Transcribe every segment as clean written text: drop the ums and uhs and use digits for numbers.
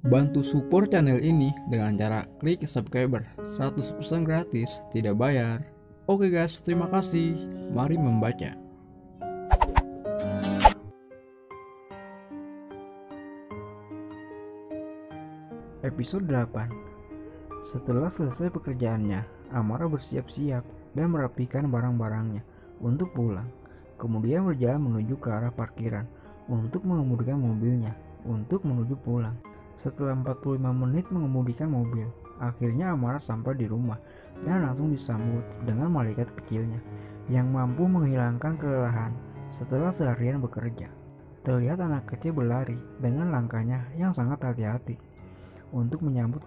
Bantu support channel ini dengan cara klik subscriber 100% gratis, tidak bayar. Oke guys, terima kasih. Mari membaca. Episode 8. Setelah selesai pekerjaannya, Amara bersiap-siap dan merapikan barang-barangnya untuk pulang. Kemudian berjalan menuju ke arah parkiran untuk mengemudikan mobilnya untuk menuju pulang. Setelah 45 menit mengemudikan mobil, akhirnya Amara sampai di rumah dan langsung disambut dengan malaikat kecilnya yang mampu menghilangkan kelelahan setelah seharian bekerja. Terlihat anak kecil berlari dengan langkahnya yang sangat hati-hati untuk menyambut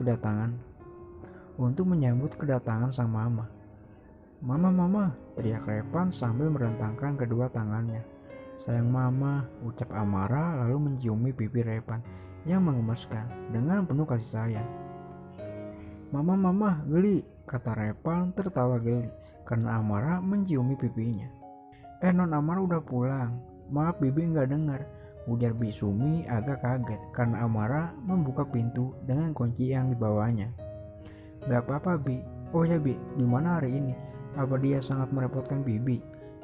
kedatangan sang mama. Mama, teriak Repan sambil merentangkan kedua tangannya. Sayang mama, ucap Amara lalu menciumi pipi Repan yang mengemaskan dengan penuh kasih sayang. Mama, geli, kata Repan tertawa geli karena Amara menciumi pipinya. Non Amara udah pulang, maaf Bibi nggak dengar, ujar Bisumi agak kaget karena Amara membuka pintu dengan kunci yang dibawanya. Gak apa-apa Bi, oh ya Bi, gimana hari ini? Apa dia sangat merepotkan Bibi?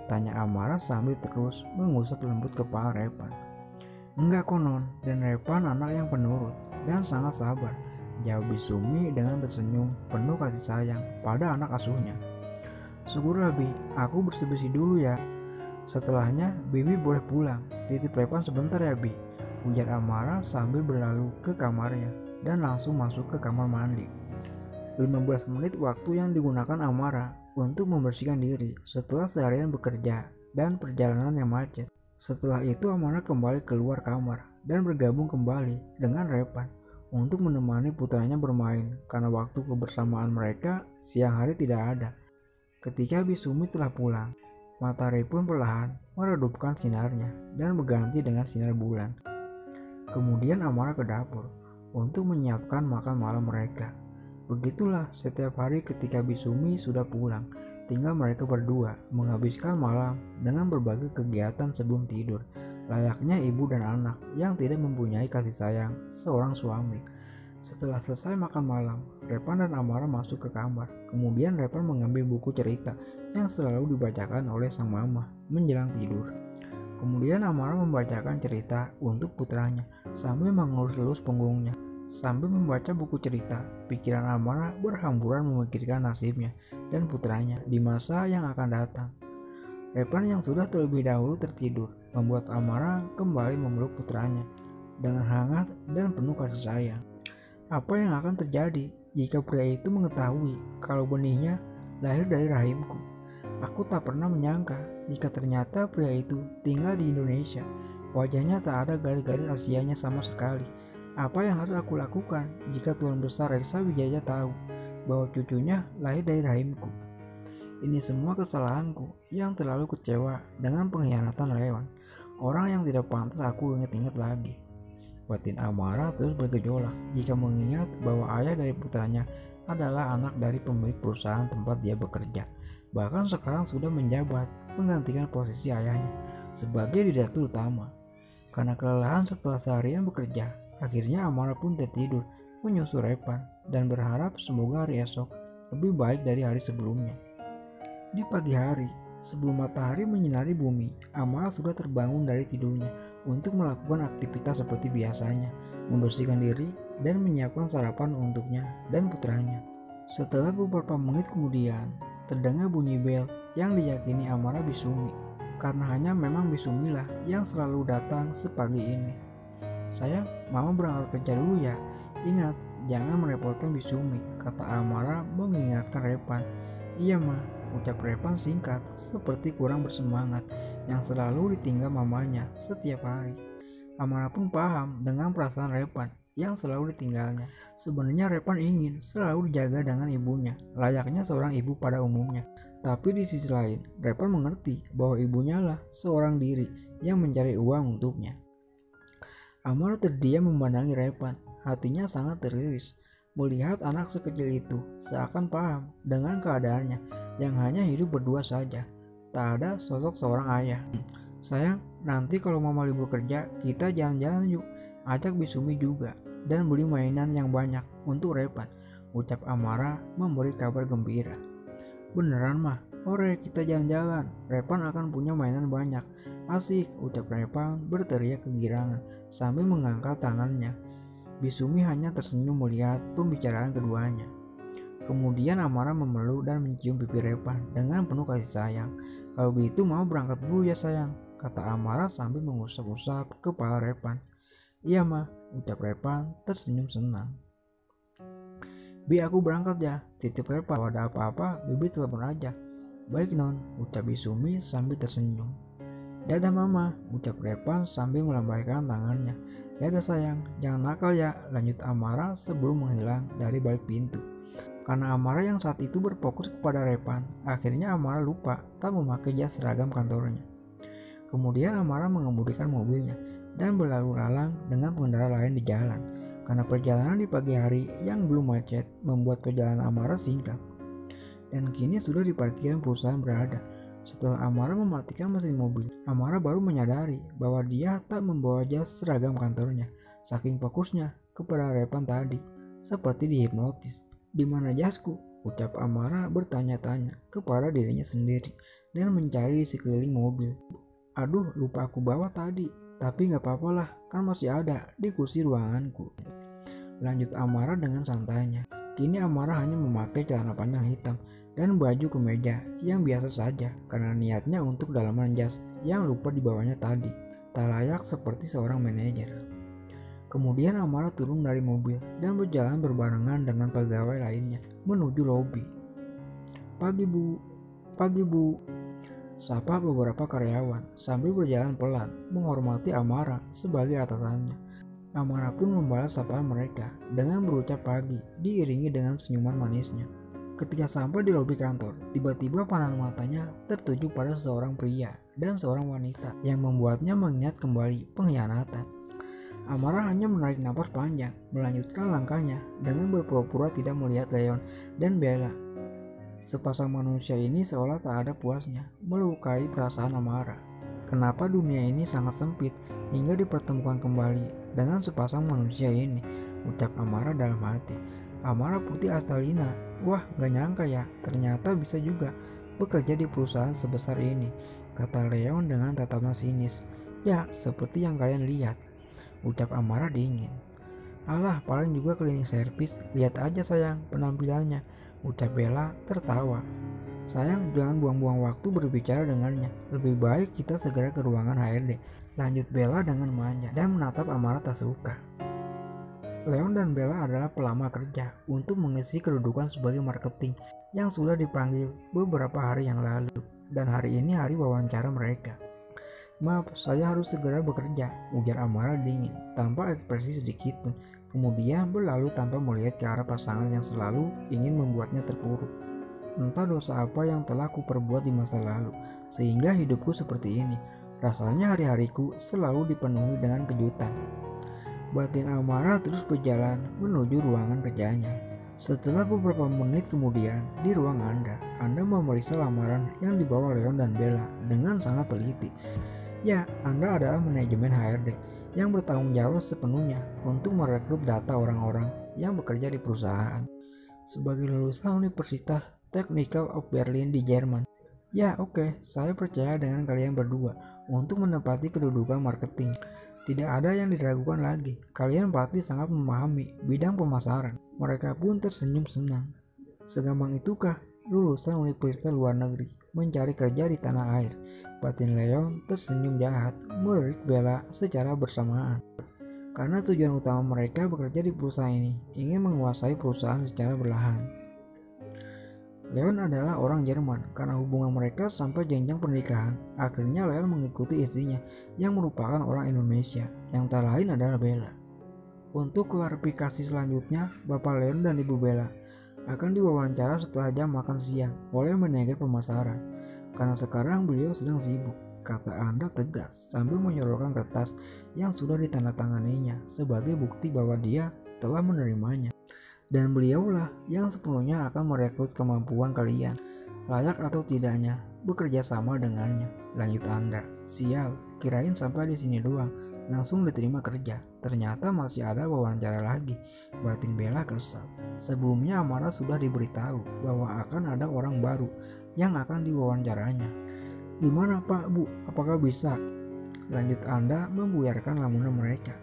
Tanya Amara sambil terus mengusap lembut kepala Repan. Enggak konon, dan Repan anak yang penurut dan sangat sabar, jawab Bisumi dengan tersenyum penuh kasih sayang pada anak asuhnya. Syukurlah Bi, aku bersih-bersih dulu ya. Setelahnya Bibi boleh pulang, titip Repan sebentar ya Bi, ujar Amara sambil berlalu ke kamarnya dan langsung masuk ke kamar mandi. 15 menit waktu yang digunakan Amara untuk membersihkan diri setelah seharian bekerja dan perjalanan yang macet. Setelah itu Amara kembali keluar kamar dan bergabung kembali dengan Repan untuk menemani putranya bermain karena waktu kebersamaan mereka siang hari tidak ada. Ketika Bisumi telah pulang, matahari pun perlahan meredupkan sinarnya dan berganti dengan sinar bulan. Kemudian Amara ke dapur untuk menyiapkan makan malam mereka. Begitulah setiap hari ketika Bisumi sudah pulang, tinggal mereka berdua menghabiskan malam dengan berbagai kegiatan sebelum tidur, layaknya ibu dan anak yang tidak mempunyai kasih sayang seorang suami. Setelah selesai makan malam, Repan dan Amara masuk ke kamar. Kemudian Repan mengambil buku cerita yang selalu dibacakan oleh sang mama menjelang tidur. Kemudian Amara membacakan cerita untuk putranya sambil mengelus-elus punggungnya. Sambil membaca buku cerita, pikiran Amara berhamburan memikirkan nasibnya dan putranya di masa yang akan datang. Repan yang sudah terlebih dahulu tertidur membuat Amara kembali memeluk putranya dengan hangat dan penuh kasih sayang. Apa yang akan terjadi jika pria itu mengetahui kalau benihnya lahir dari rahimku? Aku tak pernah menyangka jika ternyata pria itu tinggal di Indonesia. Wajahnya tak ada garis-garis Asianya sama sekali. Apa yang harus aku lakukan jika Tuan Besar Reksa Wijaya tahu bahwa cucunya lahir dari rahimku? Ini semua kesalahanku yang terlalu kecewa dengan pengkhianatan Leon, orang yang tidak pantas aku ingat-ingat lagi. Batin Amara terus bergejolak jika mengingat bahwa ayah dari putranya adalah anak dari pemilik perusahaan tempat dia bekerja. Bahkan sekarang sudah menjabat menggantikan posisi ayahnya sebagai direktur utama. Karena kelelahan setelah seharian bekerja, akhirnya Amara pun tertidur menyusul Repan dan berharap semoga hari esok lebih baik dari hari sebelumnya. Di pagi hari, sebelum matahari menyinari bumi, Amara sudah terbangun dari tidurnya untuk melakukan aktivitas seperti biasanya, membersihkan diri dan menyiapkan sarapan untuknya dan putranya. Setelah beberapa menit kemudian, terdengar bunyi bel yang diyakini Amara Bisumi, karena hanya memang Bisumilah yang selalu datang sepagi ini. Sayang, mama berangkat kerja dulu ya. Ingat, jangan merepotkan Bisumi, kata Amara mengingatkan Repan. Iya ma, ucap Repan singkat seperti kurang bersemangat yang selalu ditinggal mamanya setiap hari. Amara pun paham dengan perasaan Repan yang selalu ditinggalnya. Sebenarnya Repan ingin selalu dijaga dengan ibunya, layaknya seorang ibu pada umumnya. Tapi di sisi lain, Repan mengerti bahwa ibunya lah seorang diri yang mencari uang untuknya. Amara terdiam memandangi Repan, hatinya sangat teriris melihat anak sekecil itu seakan paham dengan keadaannya yang hanya hidup berdua saja, tak ada sosok seorang ayah. Sayang, nanti kalau mama libur kerja kita jalan-jalan yuk, ajak Bisumi juga, dan beli mainan yang banyak untuk Repan, ucap Amara memberi kabar gembira. Beneran mah? Ore, kita jalan-jalan. Repan akan punya mainan banyak. Asik, ucap Repan berteriak kegirangan sambil mengangkat tangannya. Bisumi hanya tersenyum melihat pembicaraan keduanya. Kemudian Amara memeluk dan mencium pipi Repan dengan penuh kasih sayang. Kalau gitu mau berangkat dulu ya sayang, kata Amara sambil mengusap-usap kepala Repan. Iya mah, ucap Repan tersenyum senang. Bi, aku berangkat ya, titip Repan. Kalau ada apa-apa, Bibi telepon aja. Baik non, ucap Bisumi sambil tersenyum. Dadah mama, ucap Repan sambil melambaikan tangannya. Dadah sayang, jangan nakal ya, lanjut Amara sebelum menghilang dari balik pintu. Karena Amara yang saat itu berfokus kepada Repan, akhirnya Amara lupa tak memakai jas seragam kantornya. Kemudian Amara mengemudikan mobilnya dan berlalu lalang dengan pengendara lain di jalan. Karena perjalanan di pagi hari yang belum macet membuat perjalanan Amara singkat. Dan kini sudah di parkiran perusahaan berada. Setelah Amara mematikan mesin mobil, Amara baru menyadari bahwa dia tak membawa jas seragam kantornya. Saking fokusnya kepada Repan tadi, seperti dihipnotis. Di mana jasku? Ucap Amara bertanya-tanya kepada dirinya sendiri dan mencari di sekeliling mobil. Aduh, lupa aku bawa tadi. Tapi gak apa-apa lah, kan masih ada di kursi ruanganku. Lanjut Amara dengan santainya. Kini Amara hanya memakai celana panjang hitam dan baju kemeja yang biasa saja karena niatnya untuk dalaman jas yang lupa dibawanya tadi. Tak layak seperti seorang manajer. Kemudian Amara turun dari mobil dan berjalan berbarengan dengan pegawai lainnya menuju lobi. Pagi bu, pagi bu, sapa beberapa karyawan sambil berjalan pelan menghormati Amara sebagai atasannya. Amara pun membalas sapaan mereka dengan berucap pagi diiringi dengan senyuman manisnya. Ketika sampai di lobi kantor, tiba-tiba pandangan matanya tertuju pada seorang pria dan seorang wanita yang membuatnya mengingat kembali pengkhianatan. Amara hanya menarik napas panjang, melanjutkan langkahnya dengan berpura-pura tidak melihat Leon dan Bella. Sepasang manusia ini seolah tak ada puasnya, melukai perasaan Amara. Kenapa dunia ini sangat sempit hingga dipertemukan kembali dengan sepasang manusia ini, ucap Amara dalam hati. Amara Putih Astalina, wah gak nyangka ya, ternyata bisa juga bekerja di perusahaan sebesar ini, kata Leon dengan tatapan sinis. Ya, seperti yang kalian lihat, ucap Amara dingin. Alah, paling juga cleaning service, lihat aja sayang penampilannya, ucap Bella tertawa. Sayang, jangan buang-buang waktu berbicara dengannya, lebih baik kita segera ke ruangan HRD, lanjut Bella dengan manja dan menatap Amara tak suka. Leon dan Bella adalah pelamar kerja untuk mengisi kedudukan sebagai marketing yang sudah dipanggil beberapa hari yang lalu, dan hari ini hari wawancara mereka. Maaf, saya harus segera bekerja, ujar Amara dingin tanpa ekspresi sedikit pun, kemudian berlalu tanpa melihat ke arah pasangan yang selalu ingin membuatnya terpuruk. Entah dosa apa yang telah kuperbuat di masa lalu sehingga hidupku seperti ini. Rasanya hari-hariku selalu dipenuhi dengan kejutan. Batin Amara terus berjalan menuju ruangan kerjanya. Setelah beberapa menit kemudian, di ruang Anda memeriksa lamaran yang dibawa Leon dan Bella dengan sangat teliti. Ya, Anda adalah manajemen HRD yang bertanggung jawab sepenuhnya untuk merekrut data orang-orang yang bekerja di perusahaan. Sebagai lulusan Universitas Technical of Berlin di Jerman. Ya, oke, saya percaya dengan kalian berdua untuk menempati kedudukan marketing. Tidak ada yang diragukan lagi, kalian pasti sangat memahami bidang pemasaran. Mereka pun tersenyum senang. Segampang itukah lulusan universitas luar negeri mencari kerja di tanah air? Batin Leon tersenyum jahat melirik Bella secara bersamaan. Karena tujuan utama mereka bekerja di perusahaan ini ingin menguasai perusahaan secara berlahan. Leon adalah orang Jerman karena hubungan mereka sampai jenjang pernikahan. Akhirnya Leon mengikuti istrinya yang merupakan orang Indonesia, yang tak lain adalah Bella. Untuk klarifikasi selanjutnya, Bapak Leon dan Ibu Bella akan diwawancara setelah jam makan siang oleh manajer pemasaran. Karena sekarang beliau sedang sibuk, kata Anda tegas sambil menyorotkan kertas yang sudah ditandatanganinya sebagai bukti bahwa dia telah menerimanya. Dan beliaulah yang sepenuhnya akan merekrut kemampuan kalian, layak atau tidaknya bekerja sama dengannya, lanjut Anda. Sial, kirain sampai di sini doang, langsung diterima kerja. Ternyata masih ada wawancara lagi. Batin Bella kesal. Sebelumnya Amara sudah diberitahu bahwa akan ada orang baru yang akan diwawancaranya. Gimana Pak, Bu? Apakah bisa? Lanjut Anda membuyarkan lamunan mereka.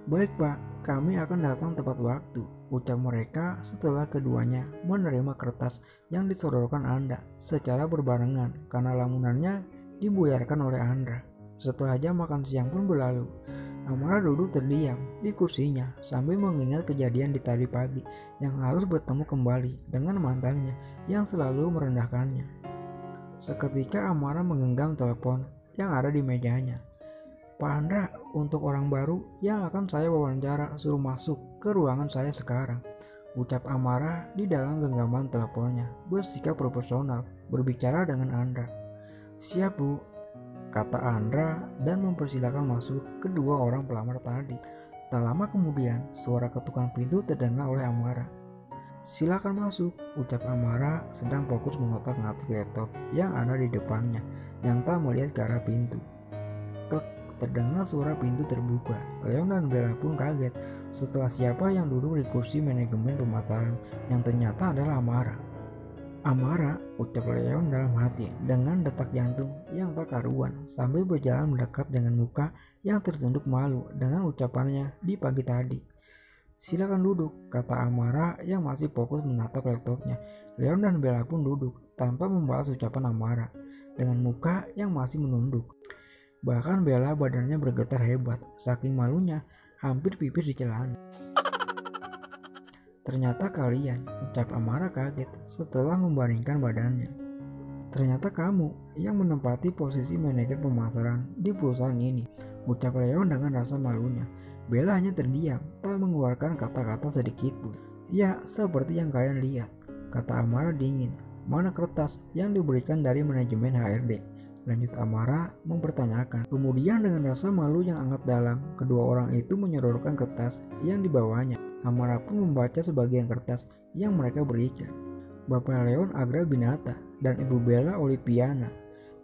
Baik Pak, kami akan datang tepat waktu, ucap mereka setelah keduanya menerima kertas yang disodorkan Anda secara berbarengan karena lamunannya dibuyarkan oleh Andra. Setelah jam makan siang pun berlalu, Amara duduk terdiam di kursinya sambil mengingat kejadian di tadi pagi yang harus bertemu kembali dengan mantannya yang selalu merendahkannya. Seketika Amara menggenggam telepon yang ada di mejanya. Pak Andra, untuk orang baru yang akan saya wawancara suruh masuk ke ruangan saya sekarang, ucap Amara di dalam genggaman teleponnya, bersikap proporsional berbicara dengan Andra. Siap Bu, kata Andra dan mempersilakan masuk kedua orang pelamar tadi. Tak lama kemudian, suara ketukan pintu terdengar oleh Amara. Silakan masuk, ucap Amara sedang fokus mengotak-ngatik laptop yang ada di depannya yang tak melihat ke arah pintu. Klek, terdengar suara pintu terbuka. Leon dan Bella pun kaget setelah siapa yang duduk di kursi manajemen pemasaran yang ternyata adalah Amara. Amara, ucap Leon dalam hati dengan detak jantung yang tak karuan sambil berjalan mendekat dengan muka yang tertunduk malu dengan ucapannya di pagi tadi. Silakan duduk, kata Amara yang masih fokus menatap laptopnya. Leon dan Bella pun duduk tanpa membalas ucapan Amara dengan muka yang masih menunduk. Bahkan Bella badannya bergetar hebat, saking malunya hampir pipis di celana. Ternyata kalian, ucap Amara kaget setelah membandingkan badannya. Ternyata kamu yang menempati posisi manajer pemasaran di perusahaan ini, ucap Leon dengan rasa malunya. Bella hanya terdiam, tak mengeluarkan kata-kata sedikit pun. Ya, seperti yang kalian lihat, kata Amara dingin. Mana kertas yang diberikan dari manajemen HRD? Lanjut Amara mempertanyakan. Kemudian dengan rasa malu yang amat dalam, kedua orang itu menyodorkan kertas yang dibawanya. Amara pun membaca sebagian kertas yang mereka berikan. Bapak Leon Agra Binata dan Ibu Bella Oliviana,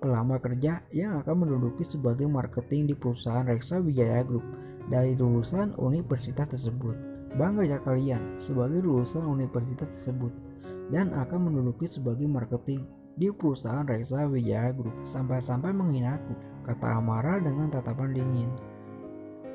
pelamar kerja yang akan menduduki sebagai marketing di perusahaan Reksa Wijaya Group dari lulusan universitas tersebut. Bangga ya kalian sebagai lulusan universitas tersebut dan akan menduduki sebagai marketing di perusahaan Reksa Wijaya Group. Sampai-sampai menghinaku, kata Amara dengan tatapan dingin.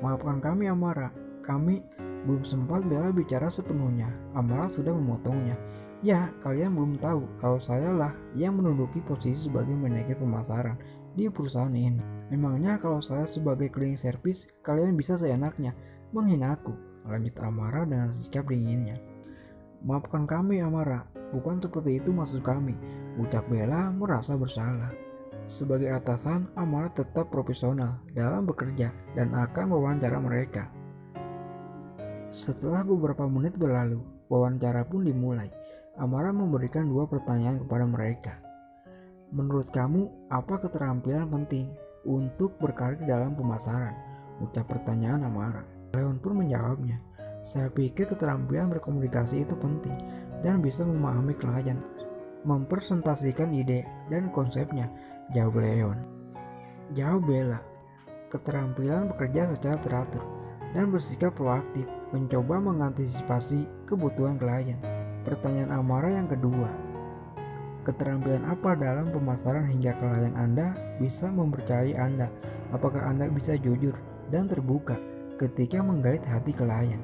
Maafkan kami Amara, kami belum sempat Bella bicara sepenuhnya. Amara sudah memotongnya. Ya, kalian belum tahu kalau saya lah yang menduduki posisi sebagai manajer pemasaran di perusahaan ini. Memangnya kalau saya sebagai cleaning service, kalian bisa seenaknya menghina aku, lanjut Amara dengan sikap dinginnya. Maafkan kami Amara, bukan seperti itu maksud kami, ucap Bella merasa bersalah. Sebagai atasan, Amara tetap profesional dalam bekerja dan akan mewawancara mereka. Setelah beberapa menit berlalu, wawancara pun dimulai. Amara memberikan 2 pertanyaan kepada mereka. Menurut kamu, apa keterampilan penting untuk berkarir dalam pemasaran? Ucap pertanyaan Amara. Leon pun menjawabnya. Saya pikir keterampilan berkomunikasi itu penting dan bisa memahami klien, mempresentasikan ide dan konsepnya, jawab Leon. Jawab Bella. Keterampilan bekerja secara teratur dan bersikap proaktif, mencoba mengantisipasi kebutuhan klien. Pertanyaan Amara yang kedua. Keterampilan apa dalam pemasaran hingga klien Anda bisa mempercayai Anda? Apakah Anda bisa jujur dan terbuka ketika menggait hati klien?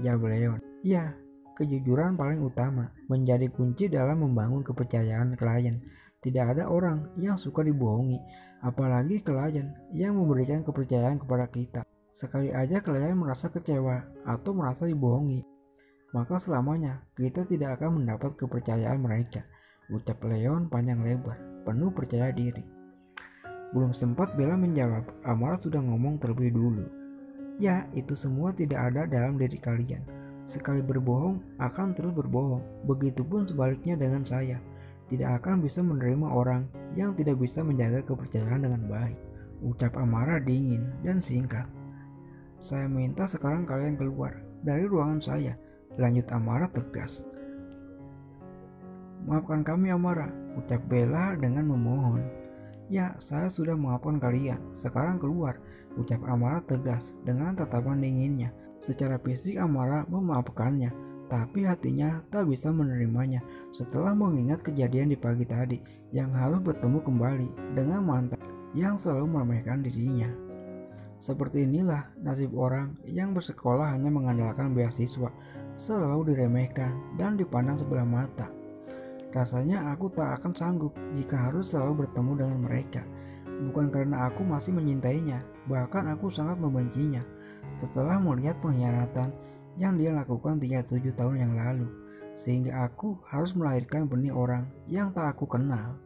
Jawab Leon. Ya, kejujuran paling utama menjadi kunci dalam membangun kepercayaan klien. Tidak ada orang yang suka dibohongi, apalagi klien yang memberikan kepercayaan kepada kita. Sekali aja klien merasa kecewa atau merasa dibohongi, maka selamanya kita tidak akan mendapat kepercayaan mereka, ucap Leon panjang lebar, penuh percaya diri. Belum sempat Bella menjawab, Amara sudah ngomong terlebih dulu. Ya, itu semua tidak ada dalam diri kalian. Sekali berbohong, akan terus berbohong. Begitupun sebaliknya dengan saya. Tidak akan bisa menerima orang yang tidak bisa menjaga kepercayaan dengan baik, ucap Amara dingin dan singkat. Saya minta sekarang kalian keluar dari ruangan saya, lanjut Amara tegas. Maafkan kami Amara, ucap Bella dengan memohon. Ya, saya sudah memaafkan kalian. Sekarang keluar, ucap Amara tegas dengan tatapan dinginnya. Secara fisik Amara memaafkannya, tapi hatinya tak bisa menerimanya setelah mengingat kejadian di pagi tadi yang harus bertemu kembali dengan mantan yang selalu meremehkan dirinya. Seperti inilah nasib orang yang bersekolah hanya mengandalkan beasiswa, selalu diremehkan dan dipandang sebelah mata. Rasanya aku tak akan sanggup jika harus selalu bertemu dengan mereka. Bukan karena aku masih menyintainya, bahkan aku sangat membencinya setelah melihat pengkhianatan yang dia lakukan 37 tahun yang lalu. Sehingga aku harus melahirkan benih orang yang tak aku kenal.